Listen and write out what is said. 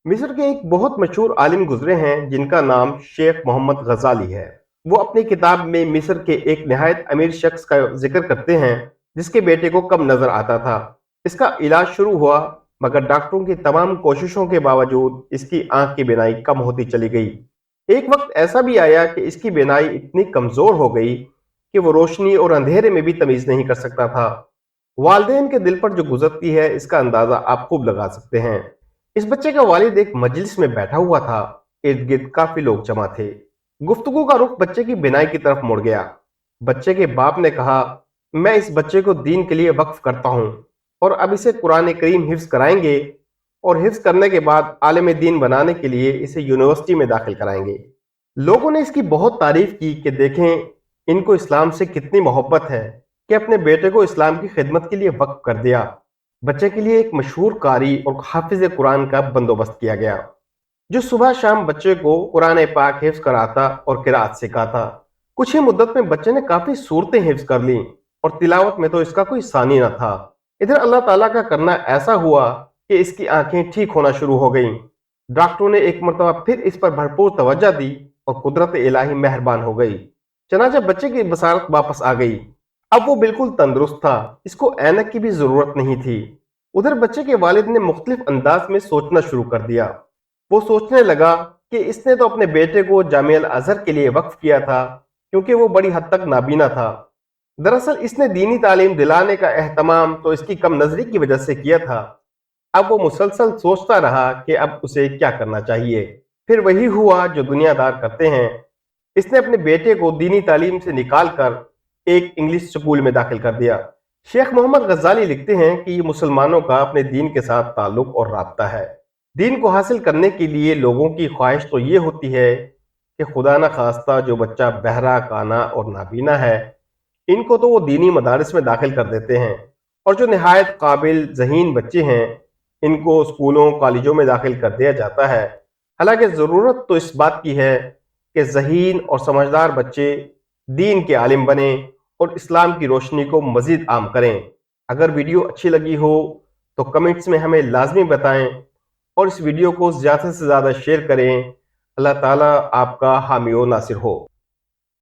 मिस्र के एक बहुत मशहूर आलिम गुजरे हैं जिनका नाम शेख मोहम्मद गजाली है। वो अपनी किताब में मिस्र के एक निहायत अमीर शख्स का जिक्र करते हैं जिसके बेटे को कम नजर आता था। इसका इलाज शुरू हुआ, मगर डॉक्टरों की तमाम कोशिशों के बावजूद इसकी आंख की बीनाई कम होती चली गई। एक वक्त ऐसा भी आया कि इसकी बीनाई इतनी कमजोर हो गई कि वो रोशनी और अंधेरे में भी तमीज नहीं कर सकता था। वालदेन के दिल पर जो गुजरती है इसका अंदाजा आप खूब लगा सकते हैं। इस बच्चे का वालिद एक मजलिस में बैठा हुआ था। इर्द गिर्द काफी लोग जमा थे। गुफ्तगू का रुख बच्चे की बिनाई की तरफ मुड़ गया। बच्चे के बाप ने कहा, मैं इस बच्चे को दीन के लिए वक्फ करता हूँ और अब इसे कुरान करीम हिफ्ज कराएंगे और हिफ्ज करने के बाद आलिम दीन बनाने के लिए इसे यूनिवर्सिटी में दाखिल कराएंगे। लोगों ने इसकी बहुत तारीफ की कि देखें इनको इस्लाम से कितनी मोहब्बत है कि अपने बेटे को इस्लाम की खिदमत के लिए वक्फ कर दिया। बच्चे के लिए एक मशहूर कारी और हाफिज कुरान का बंदोबस्त किया गया जो सुबह शाम बच्चे को कुरान पाक हिफ्ज कराता और किरात सिखाता। कुछ ही मुद्दत में बच्चे ने काफी सूरतें हिफ्ज कर ली और तिलावत में तो इसका कोई सानी न था। इधर अल्लाह ताला का करना ऐसा हुआ कि इसकी आंखें ठीक होना शुरू हो गईं। डॉक्टरों ने एक मरतबा फिर इस पर भरपूर तवज्जो दी और कुदरत इलाही मेहरबान हो गई। चनाचा बच्चे की बसारत वापस आ गई। अब वो बिल्कुल तंदुरुस्त था, इसको ऐनक की भी जरूरत नहीं थी। उधर बच्चे के वालिद ने मुख्तलिफ अंदाज में सोचना शुरू कर दिया। वो सोचने लगा कि इसने तो अपने बेटे को जामिया अजहर के लिए वक्फ किया था क्योंकि वो बड़ी हद तक नाबीना था। दरअसल इसने दीनी तालीम दिलाने का एहतमाम तो इसकी कम नजरी की वजह से किया था। अब वो मुसलसल सोचता रहा कि अब उसे क्या करना चाहिए। फिर वही हुआ जो दुनियादार करते हैं। इसने अपने बेटे को दीनी तालीम से निकाल कर एक इंग्लिश स्कूल में दाखिल कर दिया। शेख मोहम्मद गजाली लिखते हैं कि ये मुसलमानों का अपने दीन के साथ ताल्लुक और राब्ता है। दीन को हासिल करने के लिए लोगों की ख्वाहिश तो ये होती है कि खुदा न खास्ता जो बच्चा बहरा, काना और नाबीना है, इनको तो वो दीनी मदारिस में दाखिल कर देते हैं, और जो निहायत काबिल ज़हीन बच्चे हैं इनको स्कूलों कॉलेजों में दाखिल कर दिया जाता है। हालांकि ज़रूरत तो इस बात की है कि ज़हीन और समझदार बच्चे दीन के आलिम बने और इस्लाम की रोशनी को मजीद आम करें। अगर वीडियो अच्छी लगी हो तो कमेंट्स में हमें लाजमी बताएं और इस वीडियो को ज़्यादा से ज़्यादा शेयर करें। अल्लाह ताला आपका हामी व नासिर हो।